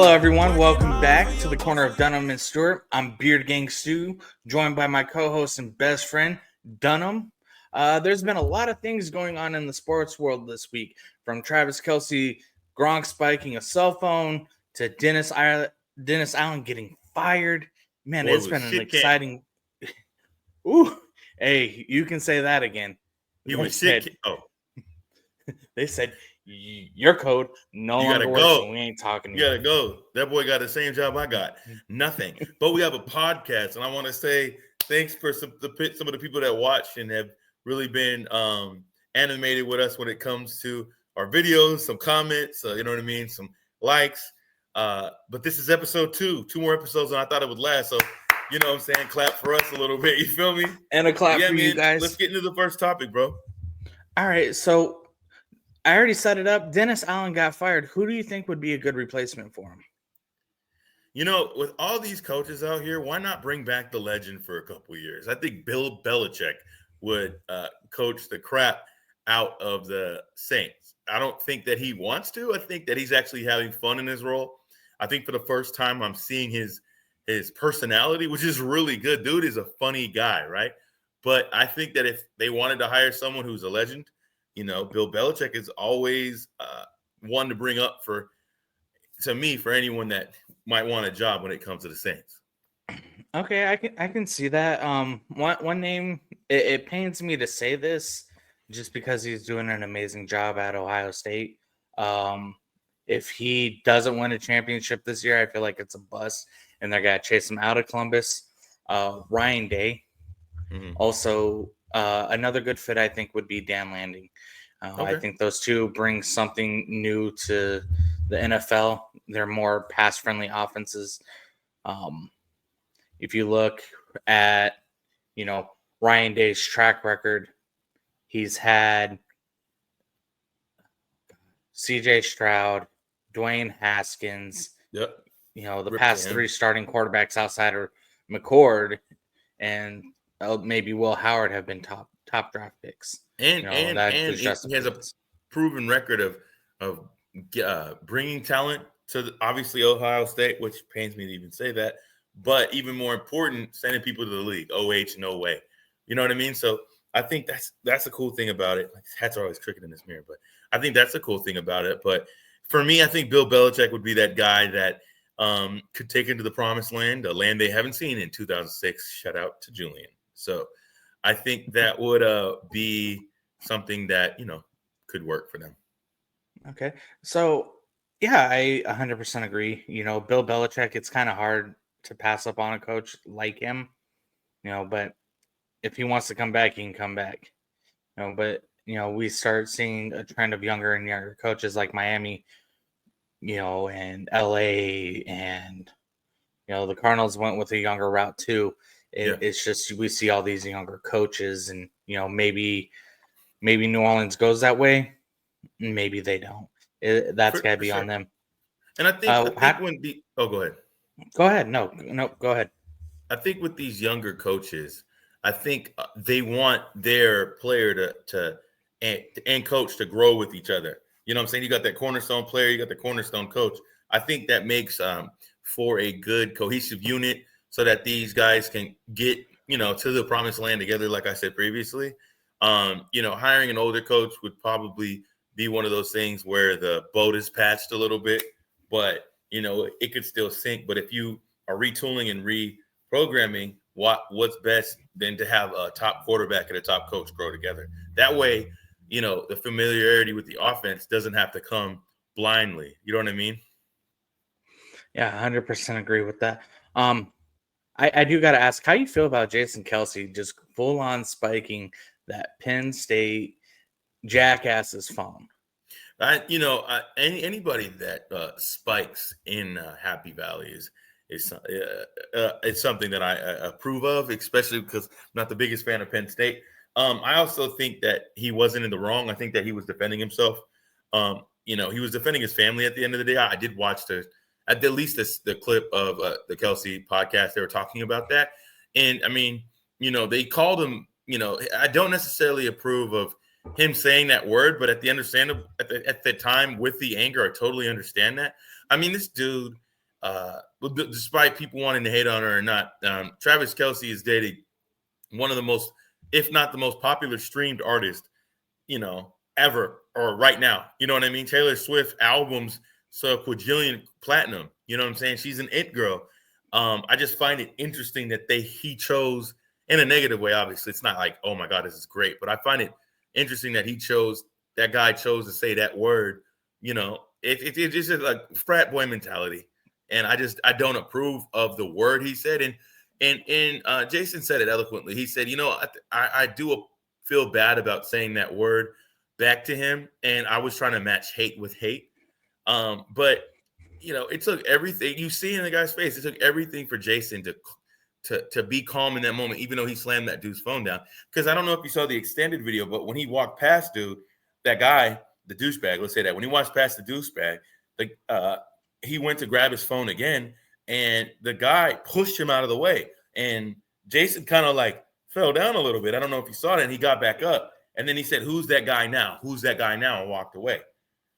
Hello, everyone. Welcome back to the corner of Dunham and Stewart. I'm Beard Gang Stu, joined by my co-host and best friend, Dunham. There's been a lot of things going on in the sports world this week, from Travis Kelce, Gronk spiking a cell phone, to Dennis Allen getting fired. Man, Boy, it's been an exciting. Ooh, hey, you can say that again. He was shit. They said your code no longer works, and we ain't talking. You gotta go. That boy got the same job I got. Nothing. But we have a podcast, and I want to say thanks for some of the people that watch and have really been animated with us when it comes to our videos, some comments, you know what I mean, some likes. But this is episode 2 more episodes, and I thought it would last. So, you know what I'm saying? Clap for us a little bit. You feel me? And a clap for you guys. Let's get into the first topic, bro. All right. So I already set it up. Dennis Allen got fired. Who do you think would be a good replacement for him? You know, with all these coaches out here, why not bring back the legend for a couple of years? I think Bill Belichick would coach the crap out of the Saints. I don't think that he wants to. I think that he's actually having fun in his role. I think for the first time I'm seeing his personality, which is really good. Dude is a funny guy, right? But I think that if they wanted to hire someone who's a legend, you know, Bill Belichick is always one to bring up for anyone that might want a job when it comes to the Saints. Okay, I can see that. One name, it pains me to say this just because he's doing an amazing job at Ohio State. If he doesn't win a championship this year, I feel like it's a bust, and they're gonna chase him out of Columbus. Ryan Day. Mm-hmm. Also, another good fit, I think, would be Dan Lanning. Okay. I think those two bring something new to the NFL. They're more pass-friendly offenses. If you look at, you know, Ryan Day's track record, he's had C.J. Stroud, Dwayne Haskins. Yep. You know, the past 3 starting quarterbacks outside of McCord and maybe Will Howard have been top draft picks. And he has a proven record of bringing talent to obviously Ohio State, which pains me to even say that. But even more important, sending people to the league. OH, no way. You know what I mean? So I think that's a cool thing about it. Like, hats are always crooked in this mirror, but I think that's a cool thing about it. But for me, I think Bill Belichick would be that guy that could take into the promised land, a land they haven't seen in 2006. Shout out to Julian. So I think that would be something that, you know, could work for them. Okay. So, yeah, I 100% agree. You know, Bill Belichick, it's kind of hard to pass up on a coach like him, you know, but if he wants to come back, he can come back. You know, but, you know, we start seeing a trend of younger and younger coaches like Miami, you know, and LA, and, you know, the Cardinals went with a younger route too. It's just we see all these younger coaches, and, you know, maybe New Orleans goes that way, maybe they don't. That's got to be on them. And I think go ahead. Go ahead. No, go ahead. I think with these younger coaches, I think they want their player and coach to grow with each other. You know what I'm saying? You got that cornerstone player, you got the cornerstone coach. I think that makes for a good cohesive unit so that these guys can get, you know, to the promised land together, like I said previously. You know, hiring an older coach would probably be one of those things where the boat is patched a little bit, but, you know, it could still sink. But if you are retooling and reprogramming, what's best than to have a top quarterback and a top coach grow together? That way, you know, the familiarity with the offense doesn't have to come blindly. You know what I mean? Yeah, 100% agree with that. I do got to ask, how you feel about Jason Kelce just full on spiking that Penn State jackass's phone? Anybody that spikes in Happy Valley is it's something that I approve of, especially because I'm not the biggest fan of Penn State. I also think that he wasn't in the wrong. I think that he was defending himself. You know, he was defending his family at the end of the day. I did watch at least the clip of the Kelce podcast. They were talking about that. And I mean, you know, they called him, you know, I don't necessarily approve of him saying that word, but at the time with the anger, I totally understand that. I mean, this dude despite people wanting to hate on her or not, Travis Kelce is dating one of the most, if not the most popular streamed artist, ever or right now. You know what I mean? Taylor Swift albums so quadrillion platinum. You know what I'm saying? She's an it girl. I just find it interesting that he chose, in a negative way, obviously. It's not like, oh my God, this is great. But I find it interesting that that guy chose to say that word. It's just like frat boy mentality. And I don't approve of the word he said. And Jason said it eloquently. He said, I do feel bad about saying that word back to him. And I was trying to match hate with hate. But it took everything you see in the guy's face. It took everything for Jason to be calm in that moment, even though he slammed that dude's phone down. Because I don't know if you saw the extended video, but when he walked past that guy, the douchebag, let's say that, when he walked past the douchebag, he went to grab his phone again, and the guy pushed him out of the way. And Jason kind of fell down a little bit. I don't know if you saw that. And he got back up. And then he said, "Who's that guy now? Who's that guy now?" and walked away.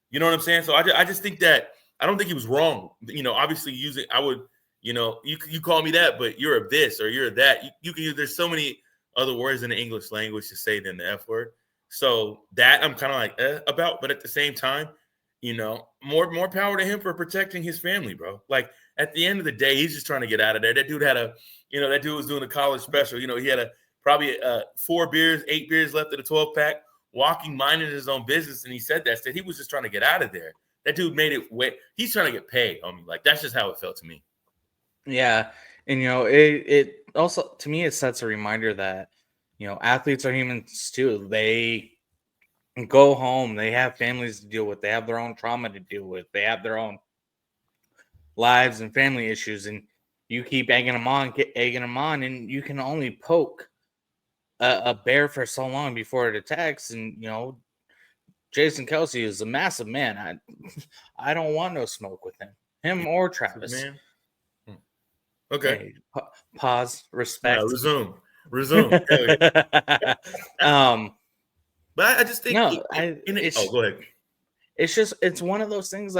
You know what I'm saying? So I just think that I don't think he was wrong. Obviously I would, you call me that, but you're a this or you're that. You can use, there's so many other words in the English language to say than the F word. So that I'm kind of about, but at the same time, more power to him for protecting his family, bro. At the end of the day, he's just trying to get out of there. That dude that dude was doing a college special. He had probably 8 beers left of the 12 pack, walking, minding his own business. And he said that he was just trying to get out of there. That dude made it wait. He's trying to get paid, homie. That's just how it felt to me. Yeah. And, it also, to me, it sets a reminder that, athletes are humans too. They go home. They have families to deal with. They have their own trauma to deal with. They have their own lives and family issues. And you keep egging them on, and you can only poke a bear for so long before it attacks. And, Jason Kelce is a massive man. I don't want no smoke with him or Travis. Man. Okay. Hey, pause. Respect. Resume. But I just think go ahead. It's one of those things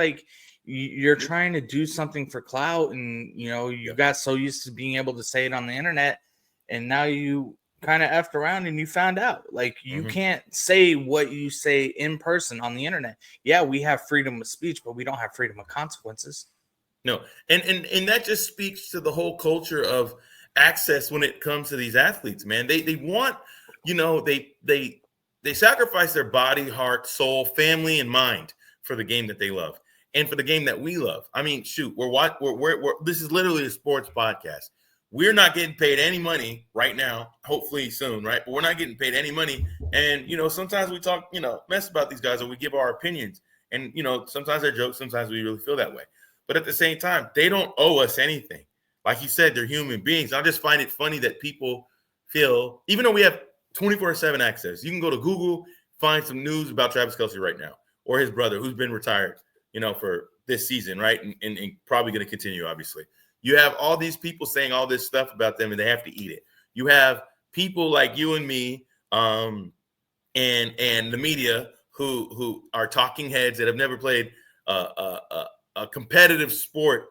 you're trying to do something for clout, and you got so used to being able to say it on the internet, and now you kind of effed around and you found out you can't say what you say in person on the internet. Yeah, we have freedom of speech, but we don't have freedom of consequences. No, and that just speaks to the whole culture of access when it comes to these athletes, man. They want, they sacrifice their body, heart, soul, family, and mind for the game that they love and for the game that we love. I mean, shoot, we're this is literally a sports podcast. We're not getting paid any money right now, hopefully soon, right? But we're not getting paid any money. And, sometimes we talk, mess about these guys, or we give our opinions. And, sometimes they're jokes, sometimes we really feel that way. But at the same time, they don't owe us anything. Like you said, they're human beings. I just find it funny that people feel, even though we have 24/7 access, you can go to Google, find some news about Travis Kelce right now, or his brother who's been retired, for this season, right? And probably going to continue, obviously. You have all these people saying all this stuff about them, and they have to eat it. You have people like you and me, and the media who are talking heads that have never played a competitive sport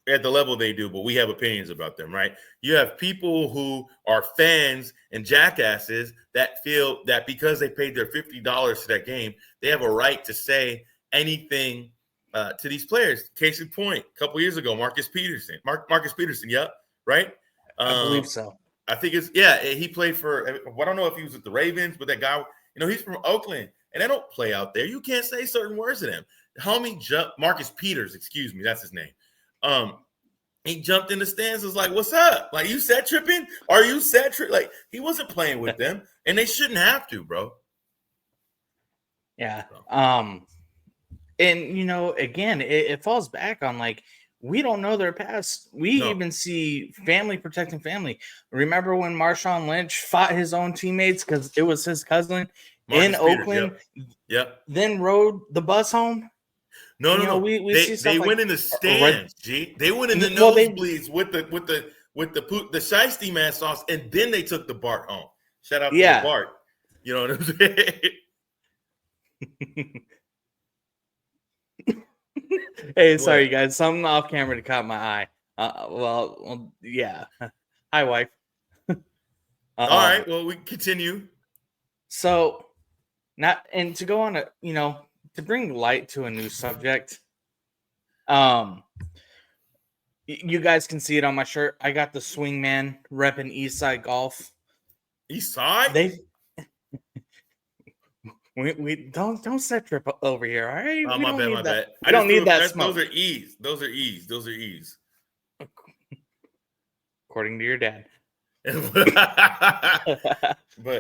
at the level they do, but we have opinions about them, right? You have people who are fans and jackasses that feel that because they paid their $50 to that game, they have a right to say anything to these players. Case in point, a couple years ago, Marcus Peterson, yep, right? I believe so. I think he played for, I don't know if he was with the Ravens, but that guy, he's from Oakland, and they don't play out there. You can't say certain words to them. Homie Marcus Peters, excuse me, that's his name. He jumped in the stands, was like, "What's up? You set tripping? Are you set tripping?" He wasn't playing with them, and they shouldn't have to, bro. Yeah. And again, it falls back on we don't know their past. We even see family protecting family. Remember when Marshawn Lynch fought his own teammates because it was his cousin Marcus in Peters, Oakland? Yep. Then rode the bus home. No. We see stuff they went in the stands. They went in the nosebleeds with the shiesty man sauce, and then they took the Bart home. Shout out to the Bart. You know what I'm saying? Hey, What? sorry guys, something off camera to caught my eye. Yeah. Hi, wife. All Um, right. Well, we continue. so not and to go on a to bring light to a new subject. Um, you guys can see it on my shirt. I got the swingman repping Eastside Golf. East side. They we don't set trip over here, all right? Oh, We my don't bad, my need that. bad. We I just don't threw need up. that Those smoke, are E's. Those are E's. Those are E's. according to your dad. But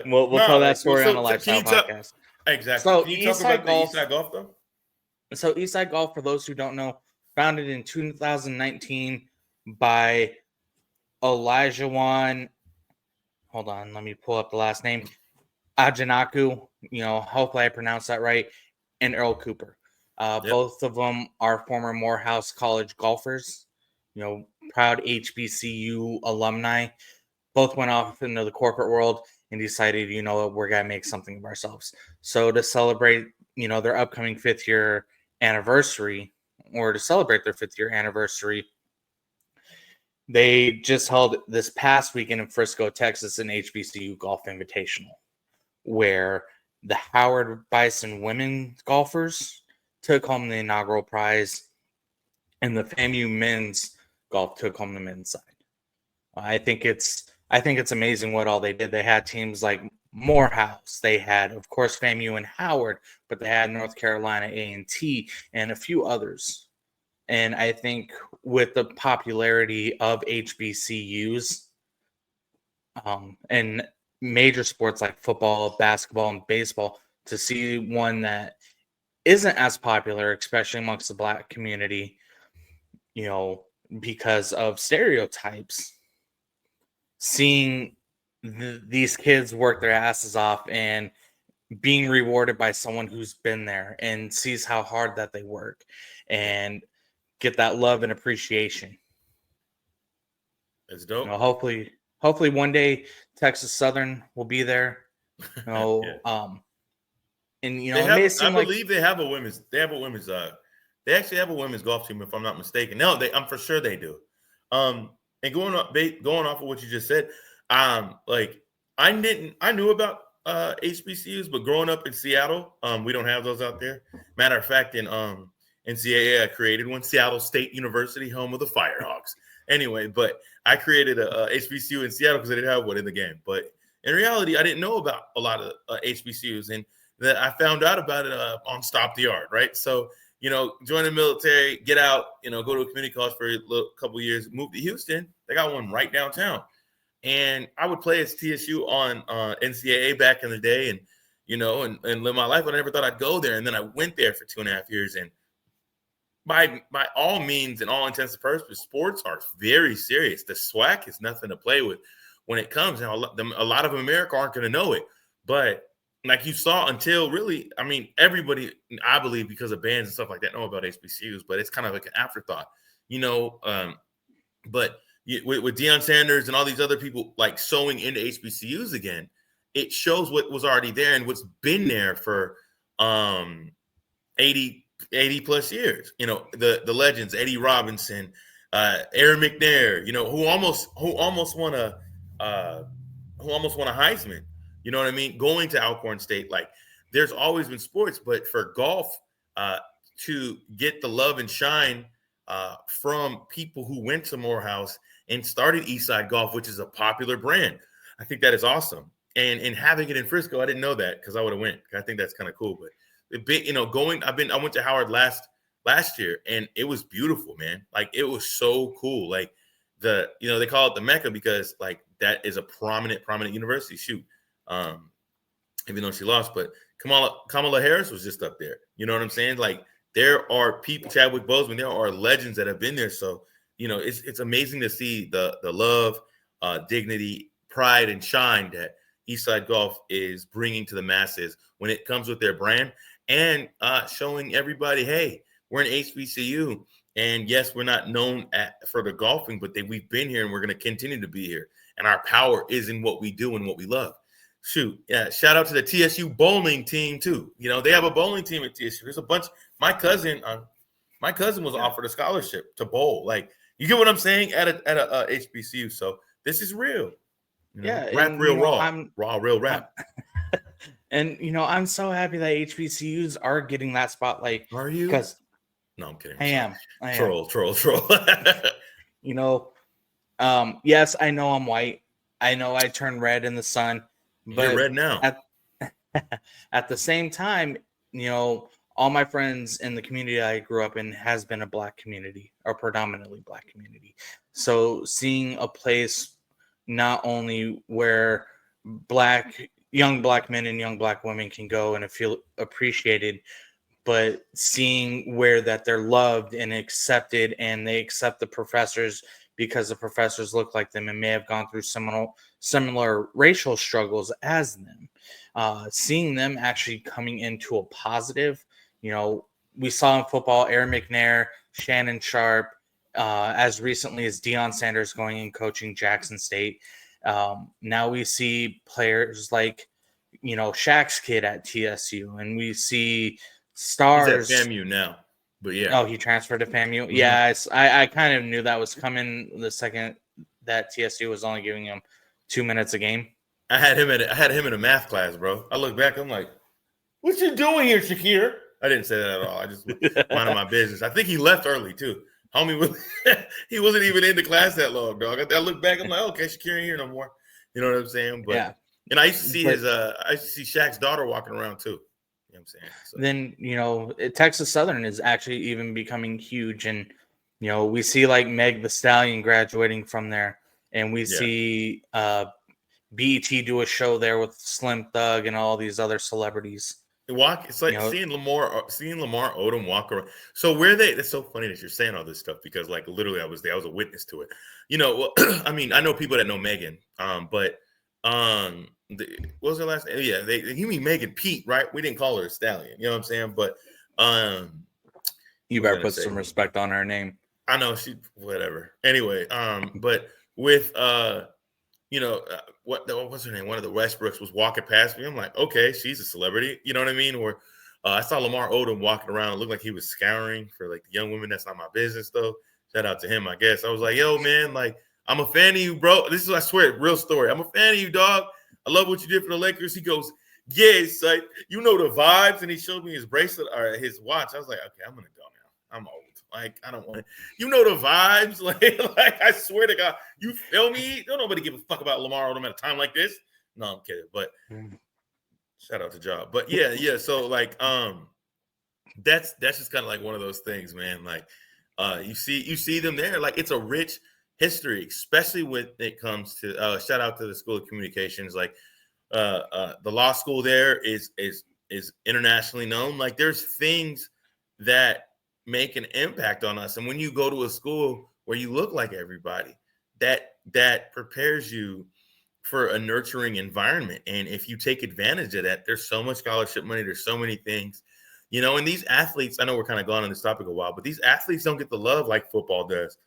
We'll no, tell that like, well, story on so a can lifestyle you tell podcast. exactly? So Can you talk about the East Side Golf though? Eastside Golf, for those who don't know, founded in 2019 by Elijah Wan. Hold on, let me pull up the last name. Ajanaku. Hopefully I pronounced that right. And Earl Cooper. Yep. Both of them are former Morehouse College golfers. Proud HBCU alumni. Both went off into the corporate world and decided, we're gonna make something of ourselves. So to celebrate, their upcoming 5th-year anniversary, or to celebrate their 5th-year anniversary, they just held this past weekend in Frisco, Texas, an HBCU Golf Invitational, where the Howard Bison women golfers took home the inaugural prize, and the FAMU men's golf took home the men's side. I think it's amazing what all they did. They had teams like Morehouse. They had, of course, FAMU and Howard, but they had North Carolina A&T and a few others. And I think with the popularity of HBCUs and major sports like football, basketball, and baseball, to see one that isn't as popular, especially amongst the Black community, because of stereotypes, seeing these kids work their asses off and being rewarded by someone who's been there and sees how hard that they work and get that love and appreciation. It's dope. Hopefully one day Texas Southern will be there. Yeah. And They it have, may I seem like believe they have a women's. They actually have a women's golf team, if I'm not mistaken. No, I'm for sure they do. And going off of what you just said, like I knew about HBCUs, but growing up in Seattle, we don't have those out there. Matter of fact, in NCAA, I created one, Seattle State University, home of the Firehawks. Anyway, but I created a HBCU in Seattle because I didn't have one in the game. But in reality, I didn't know about a lot of HBCUs, and that I found out about it on Stop the Yard, right? So, join the military, get out, go to a community college for a couple of years, move to Houston. They got one right downtown. And I would play as TSU on NCAA back in the day and live my life. I never thought I'd go there. And then I went there for 2.5 years. And by all means and all intents and purposes, sports are very serious. The SWAC is nothing to play with when it comes. Now, a lot of America aren't going to know it. But like you saw, until really, I mean, everybody, I believe, because of bands and stuff like that, know about HBCUs, but it's kind of like an afterthought, but with Deion Sanders and all these other people like sewing into HBCUs again, it shows what was already there and what's been there for 80 plus years. The legends, Eddie Robinson, Aaron McNair, who almost won a Heisman. You know what I mean? Going to Alcorn State, like there's always been sports, but for golf to get the love and shine from people who went to Morehouse and started Eastside Golf, which is a popular brand, I think that is awesome. And having it in Frisco, I didn't know that because I would have went. I think that's kind of cool. But I went to Howard last year, and it was beautiful, man. Like it was so cool. Like they call it the Mecca because like that is a prominent university. Shoot. Even though she lost, but Kamala Harris was just up there. You know what I'm saying? Like there are people, Chadwick Boseman, there are legends that have been there. So, it's amazing to see the love, dignity, pride, and shine that Eastside Golf is bringing to the masses when it comes with their brand and showing everybody, hey, we're an HBCU. And yes, we're not known for the golfing, but we've been here and we're going to continue to be here. And our power is in what we do and what we love. Shoot, yeah. Shout out to the TSU bowling team too. They have a bowling team at TSU. There's a bunch. My cousin, My cousin was offered a scholarship to bowl. Like, you get what I'm saying, at a HBCU. So this is real. Rap and real raw, real rap. And I'm so happy that HBCUs are getting that spotlight. Are you? Because no, I'm kidding. I am. Troll. Yes, I know I'm white. I know I turn red in the sun. But you're red now. At the same time, all my friends in the community I grew up in has been a Black community, or predominantly Black community. So seeing a place not only where young Black men and young Black women can go and feel appreciated, but seeing where that they're loved and accepted, and they accept the professors because the professors look like them and may have gone through similar racial struggles as them. Seeing them actually coming into a positive, we saw in football, Aaron McNair, Shannon Sharp, as recently as Deion Sanders going and coaching Jackson State. Now we see players like, Shaq's kid at TSU, and we see stars. He's at FAMU now, but yeah. Oh, he transferred to FAMU? Mm-hmm. Yeah, I kind of knew that was coming the second that TSU was only giving him 2 minutes a game. I had him in a math class, bro. I look back, I'm like, what you doing here, Shakir? I didn't say that at all. I just minded my business. I think he left early too. Homie, he wasn't even in the class that long, dog. I look back, I'm like, okay, Shakir ain't here no more. You know what I'm saying? But yeah. And I used to see I used to see Shaq's daughter walking around too. You know what I'm saying? So. Then, Texas Southern is actually even becoming huge. And, we see like Meg the Stallion graduating from there. And we see BET do a show there with Slim Thug and all these other celebrities. It's like seeing Lamar Odom walk around. So where they? It's so funny that you're saying all this stuff, because like literally I was there. I was a witness to it. I mean, I know people that know Megan, but what was her last name? Yeah, you mean Megan Pete, right? We didn't call her a stallion. You know what I'm saying? But you better put some respect on her name. I know whatever. Anyway, but with what was her name? One of the Westbrooks was walking past me. I'm like, okay, she's a celebrity. You know what I mean? Or I saw Lamar Odom walking around. It looked like he was scouring for like the young women. That's not my business though. Shout out to him, I guess. I was like, yo, man, like, I'm a fan of you, bro. This is, I swear, real story. I'm a fan of you, dog. I love what you did for the Lakers. He goes, yes, like, the vibes. And he showed me his bracelet or his watch. I was like, okay, I'm going to go now. I'm old. Like, I don't want it. The vibes. Like, I swear to God, you feel me? Don't nobody give a fuck about Lamar Odom at a time like this. No, I'm kidding. But shout out to Job. But yeah. So like, that's just kind of like one of those things, man. Like, you see them there. Like, it's a rich history, especially when it comes to shout out to the School of Communications. Like, the law school there is internationally known. Like, there's things that make an impact on us. And when you go to a school where you look like everybody, that prepares you for a nurturing environment. And if you take advantage of that, there's so much scholarship money. There's so many things, and these athletes, I know we're kind of gone on this topic a while, but these athletes don't get the love like football does.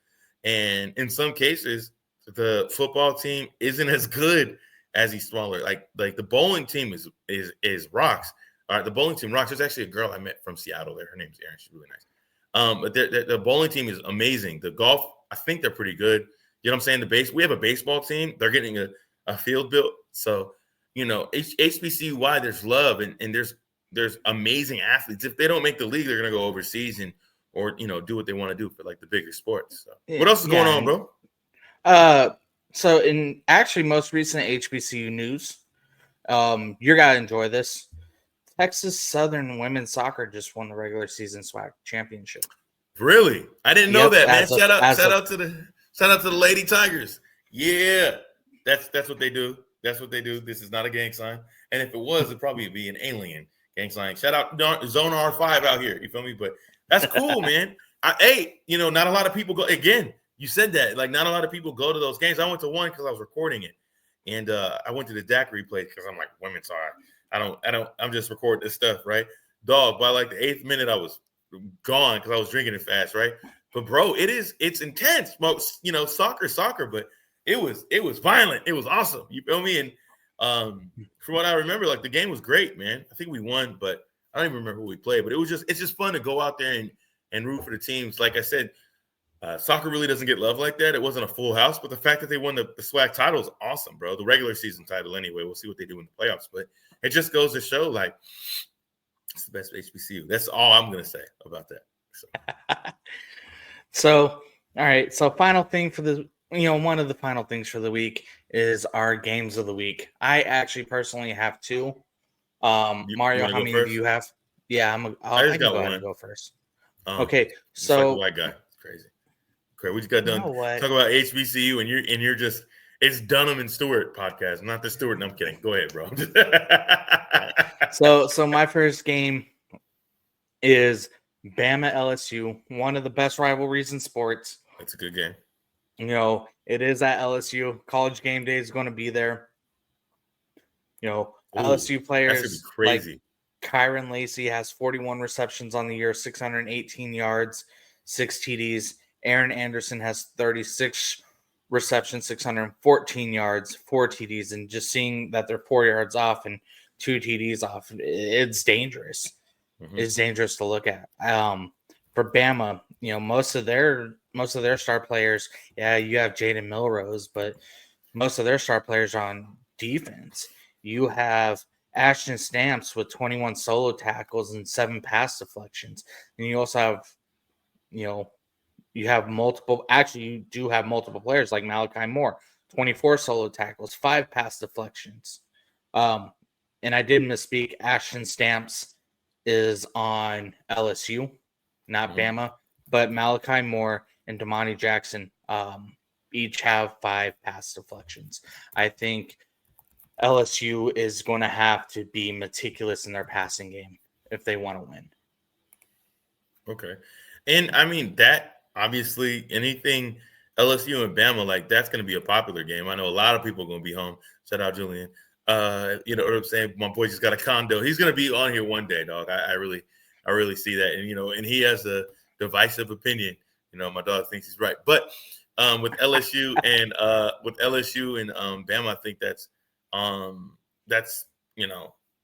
And in some cases, the football team isn't as good as these smaller, like the bowling team is rocks. All right, the bowling team rocks. There's actually a girl I met from Seattle there. Her name's Erin. She's really nice. But the bowling team is amazing. The golf, I think they're pretty good. You know what I'm saying? We have a baseball team. They're getting a field built. So, HBCU-wide, there's love and there's amazing athletes. If they don't make the league, they're going to go overseas or do what they want to do for like the bigger sports. So, what else is going on, bro? So in actually most recent HBCU news, you're going to enjoy this. Texas Southern women's soccer just won the regular season SWAC championship. Really? I didn't know that, man. Shout out to the Lady Tigers. Yeah, that's what they do. That's what they do. This is not a gang sign. And if it was, it'd probably be an alien gang sign. Shout out Zone R5 out here. You feel me? But that's cool, man. Not a lot of people go. Again, you said that. Like, not a lot of people go to those games. I went to one because I was recording it. And I went to the DAC replay because I'm like, women's soccer. I'm just recording this stuff, right? Dog, by like the 8th minute, I was gone because I was drinking it fast, right? But bro, it's intense. Soccer, but it was violent. It was awesome. You feel me? And from what I remember, like, the game was great, man. I think we won, but I don't even remember who we played. But it's just fun to go out there and root for the teams. Like I said, soccer really doesn't get love like that. It wasn't a full house, but the fact that they won the SWAC title is awesome, bro. The regular season title anyway. We'll see what they do in the playoffs, but it just goes to show, like, it's the best HBCU. That's all I'm going to say about that. So, all right. So final thing for the, one of the final things for the week is our games of the week. I actually personally have two. Mario, how many do you have? Yeah, I can go ahead and go first. Okay, so like the white guy. It's crazy. Okay, we just got done talking about HBCU, and you're just, it's Dunham and Stewart podcast, not the Stewart. No, I'm kidding. Go ahead, bro. So my first game is Bama LSU, one of the best rivalries in sports. It's a good game. It is at LSU. College game day is going to be there. LSU players crazy. Like Kyron Lacey has 41 receptions on the year, 618 yards, 6 TDs. Aaron Anderson has 36 receptions, 614 yards, 4 TDs. And just seeing that they're 4 yards off and 2 TDs off, it's dangerous. Mm-hmm. It's dangerous to look at. For Bama, most of their star players, yeah, you have Jaden Milrose, but most of their star players are on defense. You have Ashton Stamps with 21 solo tackles and 7 pass deflections. And you also have, you have multiple, actually, you do have multiple players like Malachi Moore, 24 solo tackles, 5 pass deflections. And I did misspeak. Ashton Stamps is on LSU, not Bama, but Malachi Moore and Damani Jackson each have 5 pass deflections. I think LSU is going to have to be meticulous in their passing game if they want to win. Okay. And I mean, that obviously anything LSU and Bama, like, that's going to be a popular game. I know a lot of people are going to be home. Shout out Julian. You know what I'm saying? My boy just got a condo. He's going to be on here one day, dog. I really see that. And, and he has a divisive opinion. My dog thinks he's right. But with LSU and Bama, I think that's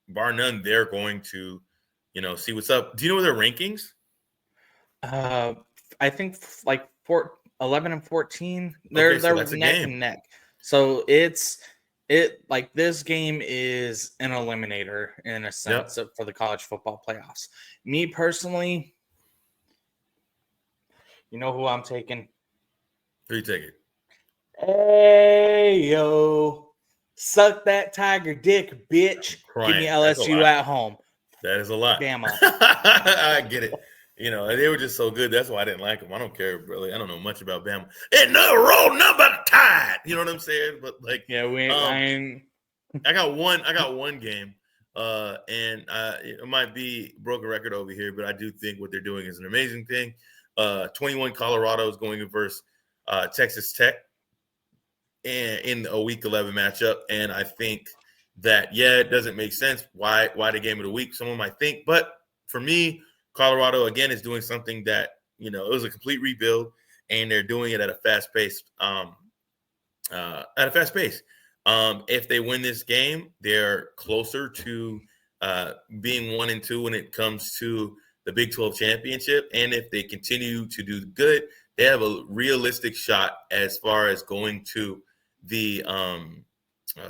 bar none, they're going to, see what's up. Do you know their rankings? I think like 11 and 14. They're neck and neck. So this game is an eliminator in a sense for the college football playoffs. Me personally, you know who I'm taking? Who you taking? Hey, yo. Suck that tiger dick, bitch. Give me LSU at home. That is a lot. Bama. I get it. They were just so good. That's why I didn't like them. I don't care, really. I don't know much about Bama. And no roll number tied. You know what I'm saying? But like, yeah, I got one game. And it might be broken record over here, but I do think what they're doing is an amazing thing. 21 Colorado is going versus Texas Tech in a week 11 matchup. And I think that, it doesn't make sense. Why the game of the week? Someone might think, but for me, Colorado again is doing something that, it was a complete rebuild, and they're doing it at a fast pace. If they win this game, they're closer to being 1-2 when it comes to the Big 12 championship. And if they continue to do good, they have a realistic shot as far as going to the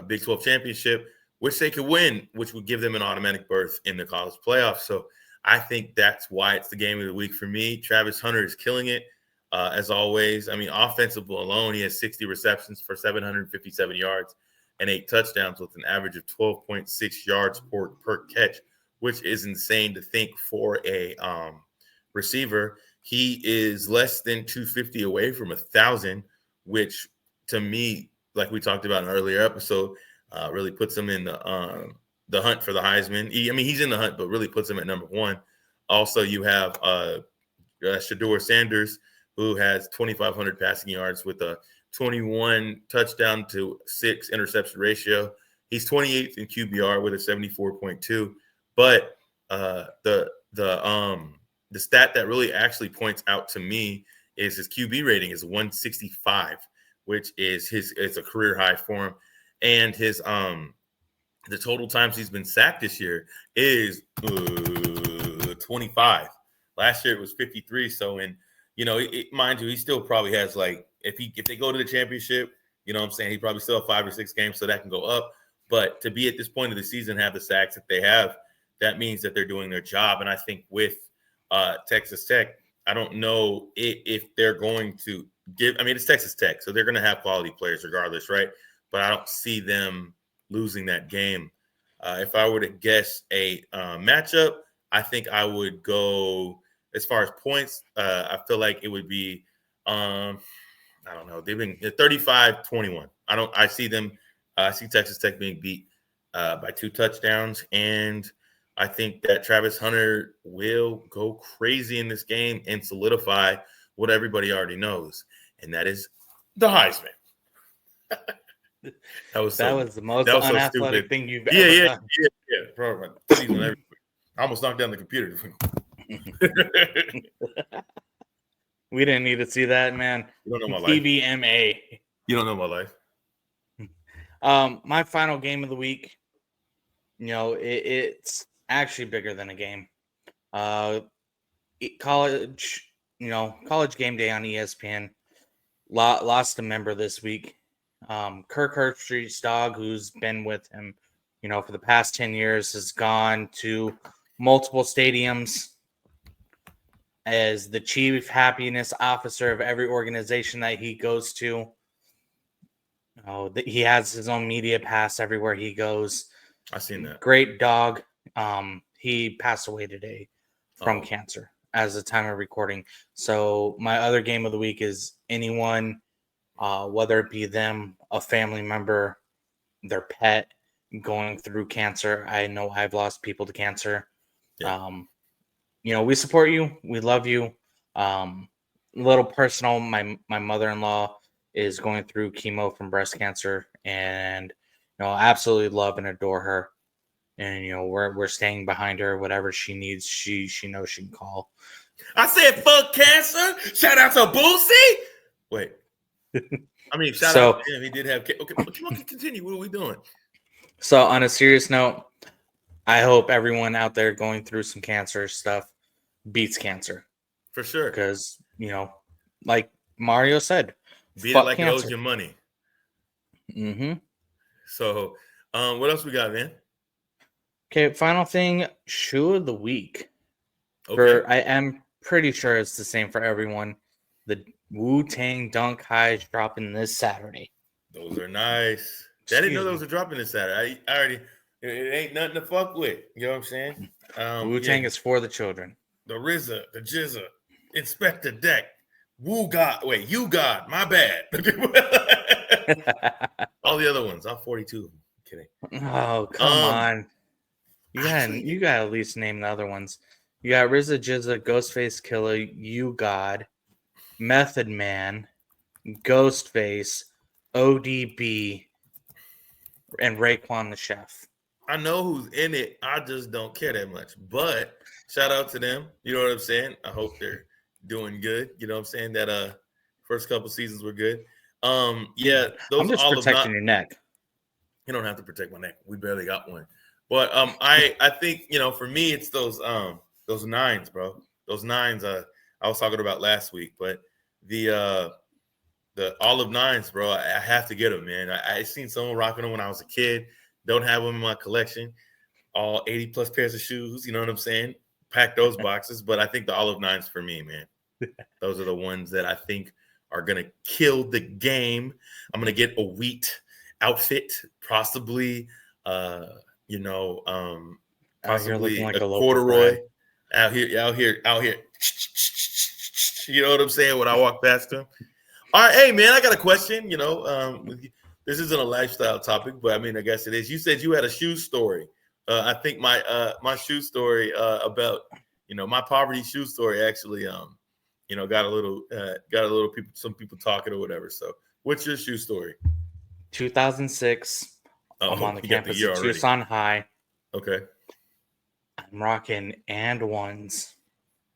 Big 12 championship, which they could win, which would give them an automatic berth in the college playoffs. So I think that's why it's the game of the week for me. Travis Hunter is killing it, as always. I mean, offensive alone, he has 60 receptions for 757 yards and 8 touchdowns with an average of 12.6 yards per catch, which is insane to think for a receiver. He is less than 250 away from 1,000, which to me, like we talked about in an earlier episode, really puts him in the hunt for the Heisman. He's in the hunt, but really puts him at number 1. Also, you have Shedeur Sanders, who has 2,500 passing yards with a 21 touchdown to 6 interception ratio. He's 28th in QBR with a 74.2. But the stat that really actually points out to me is his QB rating is 165, which is it's a career high for him. And his the total times he's been sacked this year is 25. Last year it was 53. So, and mind you, he still probably has like if they go to the championship, you know what I'm saying, he probably still have 5 or 6 games, so that can go up. But to be at this point of the season, have the sacks that they have, that means that they're doing their job. And I think with Texas Tech, I don't know if they're going to give. I mean, it's Texas Tech, so they're going to have quality players regardless, right? But I don't see them losing that game. If I were to guess a matchup, I think I would go as far as points. I feel like it would be, I don't know. They've been 35-21. I see them. I see Texas Tech being beat by 2 touchdowns, and I think that Travis Hunter will go crazy in this game and solidify what everybody already knows, and that is the Heisman. That was the most unathletic thing you've ever done. Yeah. Probably. I almost knocked down the computer. We didn't need to see that, man. You don't know my life. TVMA. You don't know my life. My final game of the week, it's actually bigger than a game. College game day on ESPN lost a member this week. Kirk Herbstreit's dog, who's been with him, for the past 10 years, has gone to multiple stadiums as the chief happiness officer of every organization that he goes to. He has his own media pass everywhere he goes. I've seen that. Great dog. He passed away today from cancer as the time of recording. So my other game of the week is anyone, whether it be them, a family member, their pet going through cancer. I know I've lost people to cancer. Yeah. We support you. We love you. A little personal. My mother-in-law is going through chemo from breast cancer, and absolutely love and adore her. And we're staying behind her. Whatever she needs, she knows she can call. I said, "Fuck cancer." Shout out to Boosie. Wait, I mean, shout out to him. He did have. Okay, come on, continue. What are we doing? So, on a serious note, I hope everyone out there going through some cancer stuff beats cancer for sure. Because like Mario said, beat it like cancer. It owes you money. Mm-hmm. So, what else we got, man? Okay, final thing, shoe of the week. Okay. I am pretty sure it's the same for everyone. The Wu-Tang Dunk Highs dropping this Saturday. Those are nice. I didn't know those were dropping this Saturday. I already, it ain't nothing to fuck with. You know what I'm saying? Wu-Tang is for the children. The RZA, the Jizza, Inspector Deck, Wu God. Wait, you God. My bad. All the other ones. I'm 42. I'm kidding. Oh, come on. You got to at least name the other ones. You got RZA, Jizza, Ghostface Killah, You God, Method Man, Ghostface, ODB, and Raekwon the Chef. I know who's in it. I just don't care that much. But shout out to them. You know what I'm saying? I hope they're doing good. You know what I'm saying? That first couple seasons were good. Yeah, those I'm just all protecting your neck. You don't have to protect my neck. We barely got one. But I think, for me, it's those nines, bro. Those nines I was talking about last week. But the olive nines, bro, I have to get them, man. I seen someone rocking them when I was a kid. Don't have them in my collection. All 80 plus pairs of shoes. You know what I'm saying? Pack those boxes. But I think the olive nines for me, man. Those are the ones that I think are going to kill the game. I'm going to get a wheat outfit, possibly, possibly like a corduroy out here. You know what I'm saying? When I walk past them. All right, hey man, I got a question. This isn't a lifestyle topic, but I mean, I guess it is. You said you had a shoe story. I think my shoe story about my poverty shoe story actually got a little some people talking or whatever. So, what's your shoe story? 2006. I'm on the campus of Tucson High. Okay. I'm rocking and ones.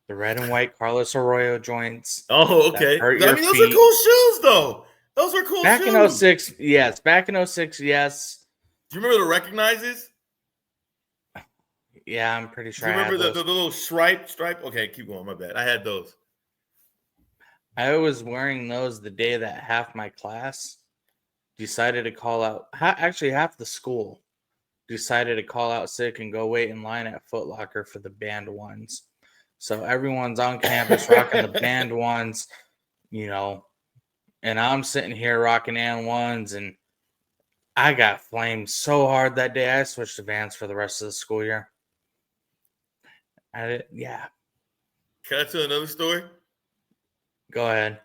The red and white Carlos Arroyo joints. Oh, okay. I mean, those are cool shoes, though. Those are cool back shoes. Back in 06, yes. Back in 06, yes. Do you remember the recognizes? Yeah, I'm pretty Do sure you I had remember the those. little stripe? Okay, keep going. My bad. I had those. I was wearing those the day that half my class decided to call out. Actually, half the school decided to call out sick and go wait in line at Foot Locker for the band ones. So everyone's on campus rocking the band ones, you know, and I'm sitting here rocking and ones, and I got flamed so hard that day. I switched to Vans for the rest of the school year. Yeah. Can I tell another story? Go ahead.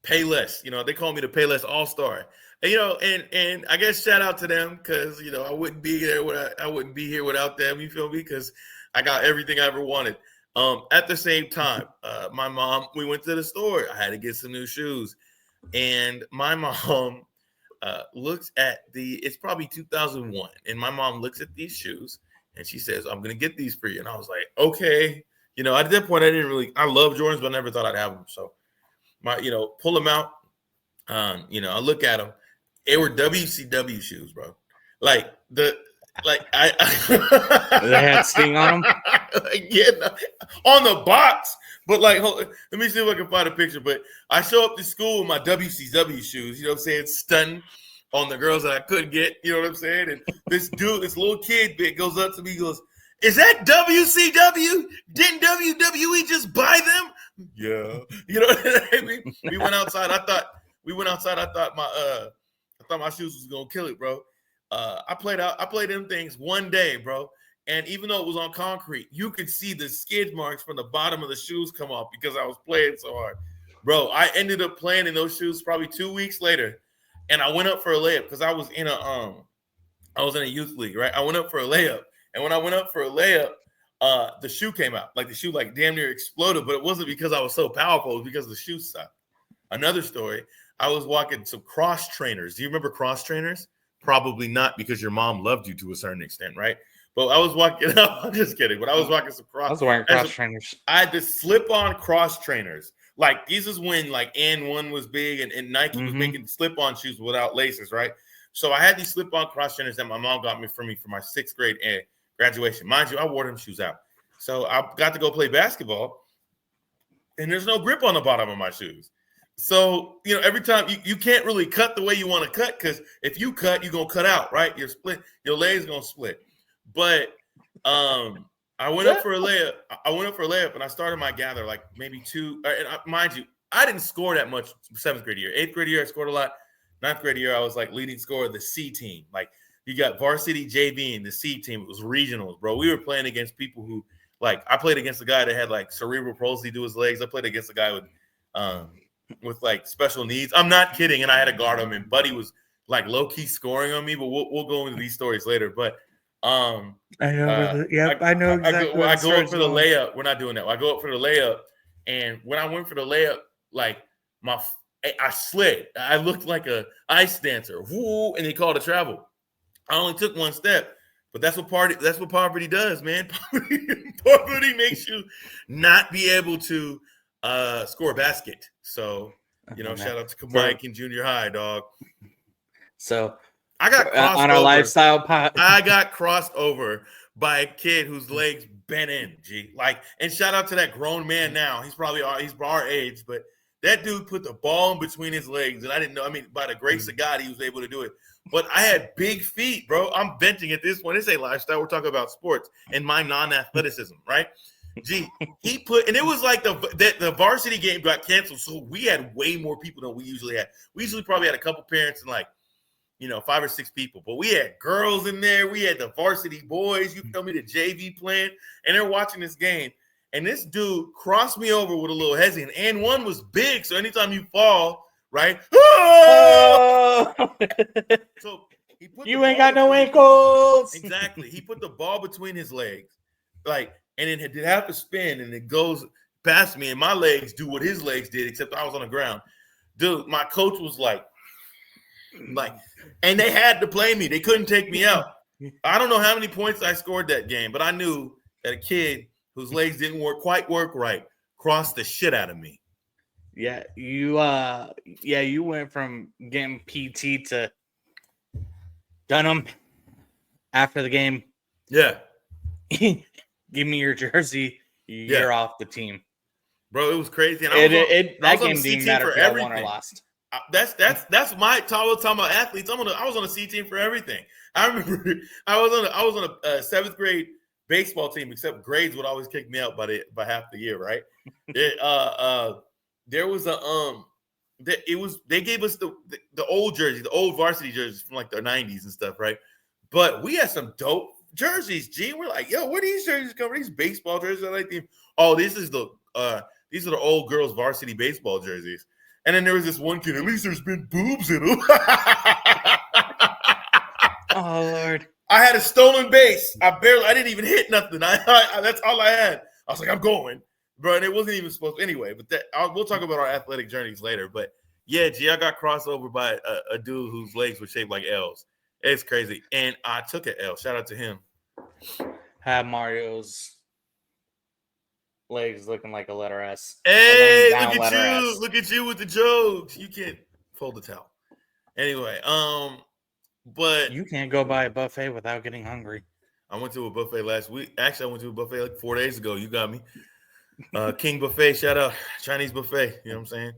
Payless. They call me the Payless All-Star. And I guess shout out to them because I wouldn't be here without them. You feel me? Because I got everything I ever wanted. At the same time, my mom, we went to the store. I had to get some new shoes, and my mom looks at it's probably 2001, and my mom looks at these shoes and she says, "I'm gonna get these for you." And I was like, "Okay." At that point, I love Jordans, but I never thought I'd have them. So pull them out. I look at them. They were WCW shoes, bro. I They had Sting on them. On the box. But let me see if I can find a picture. But I show up to school with my WCW shoes. You know what I'm saying? Stunting on the girls that I couldn't get. You know what I'm saying? And this little kid goes up to me, goes, "Is that WCW? Didn't WWE just buy them?" Yeah. You know what I mean? We went outside. I thought my shoes was gonna kill it, bro. I played them things one day, bro. And even though it was on concrete, you could see the skid marks from the bottom of the shoes come off because I was playing so hard. Bro, I ended up playing in those shoes probably 2 weeks later. And I went up for a layup because I was in a youth league, right? I went up for a layup. And when I went up for a layup, the shoe came out. The shoe damn near exploded, but it wasn't because I was so powerful, it was because the shoe sucked. Another story, I was walking some cross trainers. Do you remember cross trainers? Probably not, because your mom loved you to a certain extent, right? But I was walking up, I'm just kidding, but I was walking some cross. I was wearing cross trainers. I had to slip-on cross trainers. These is when N1 was big and Nike was making slip-on shoes without laces, right? So I had these slip-on cross trainers that my mom got me for my 6th grade graduation. Mind you, I wore them shoes out. So I got to go play basketball, and there's no grip on the bottom of my shoes. So, every time you can't really cut the way you want to cut, because if you cut, you're going to cut out, right? You're split. Your leg's going to split. But I went up for a layup, and I started my gather maybe 2. And mind you, I didn't score that much 7th grade year. 8th grade year, I scored a lot. 9th grade year, I was leading scorer of the C team. You got varsity JV and the C team. It was regionals, bro. We were playing against people who, I played against a guy that had cerebral palsy to his legs. I played against a guy with special needs. I'm not kidding. And I had to guard him, and Buddy was low-key scoring on me, but we'll go into these stories later. But I know. I know exactly. I go up for the layup. We're not doing that. I go up for the layup, and when I went for the layup, I slid. I looked like a ice dancer. Woo, and they called a travel. I only took 1 step, but that's what poverty does, man. Poverty makes you not be able to score a basket. So, shout out to Mike in junior high, dog. So I got crossed on our over. lifestyle pod. I got crossed over by a kid whose legs bent in. And shout out to that grown man now. He's our age, but that dude put the ball in between his legs, and I didn't know. I mean, by the grace of God, he was able to do it. But I had big feet, bro. I'm venting at this point. This ain't lifestyle. We're talking about sports and my non-athleticism, right? He put, and it was the varsity game got canceled, so we had way more people than we usually had. We usually probably had a couple parents and 5 or 6 people, but we had girls in there. We had the varsity boys. You feel me? The JV playing, and they're watching this game. And this dude crossed me over with a little hezzy, and one was big, so anytime you fall, right? Oh! So he put you ain't got no ankles. Exactly. He put the ball between his legs, and then it did have to spin, and it goes past me, and my legs do what his legs did, except I was on the ground. Dude, my coach was and they had to play me. They couldn't take me out. I don't know how many points I scored that game, but I knew that a kid whose legs didn't quite work right crossed the shit out of me. Yeah, you went from getting PT to Dunham after the game. Yeah. give me your jersey. You're off the team. Bro, it was crazy. And that game didn't matter if y'all won or lost. That's my talking about athletes. I was on a C team for everything. I remember I was on a seventh grade baseball team, except grades would always kick me out by half the year, right? There was they gave us the old jerseys, the old varsity jerseys from like the 90s and stuff, right? But we had some dope jerseys, G. We're like, yo, where these jerseys come from? These baseball jerseys, I like them. Oh, these are the old girls' varsity baseball jerseys. And then there was this one kid, at least there's been boobs in them. Oh, Lord. I had a stolen base. I didn't even hit nothing. That's all I had. I was like, I'm going. Bro, and it wasn't even supposed to. Anyway, but we'll talk about our athletic journeys later. But yeah, G, I got crossed over by a dude whose legs were shaped like L's. It's crazy. And I took an L. Shout out to him. Had Mario's legs looking like a letter S. Hey, look at you. Look at you with the jokes. You can't fold the towel. Anyway, but you can't go by a buffet without getting hungry. I went to a buffet last week. Actually, I went to a buffet like 4 days ago. You got me. King Buffet, shout out. Chinese buffet. You know what I'm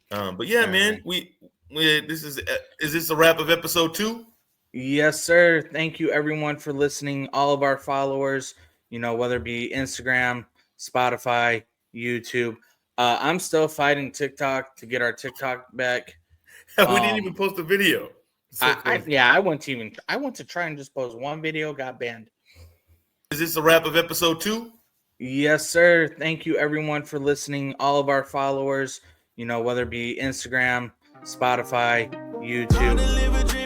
saying? But yeah, man, we is this a wrap of episode 2? Yes, sir. Thank you everyone for listening. All of our followers, whether it be Instagram, Spotify, YouTube. I'm still fighting TikTok to get our TikTok back. We didn't even post a video. I went to try and just post one video, got banned. Is this a wrap of episode 2? Yes, sir. Thank you everyone for listening. All of our followers, whether it be Instagram, Spotify, YouTube.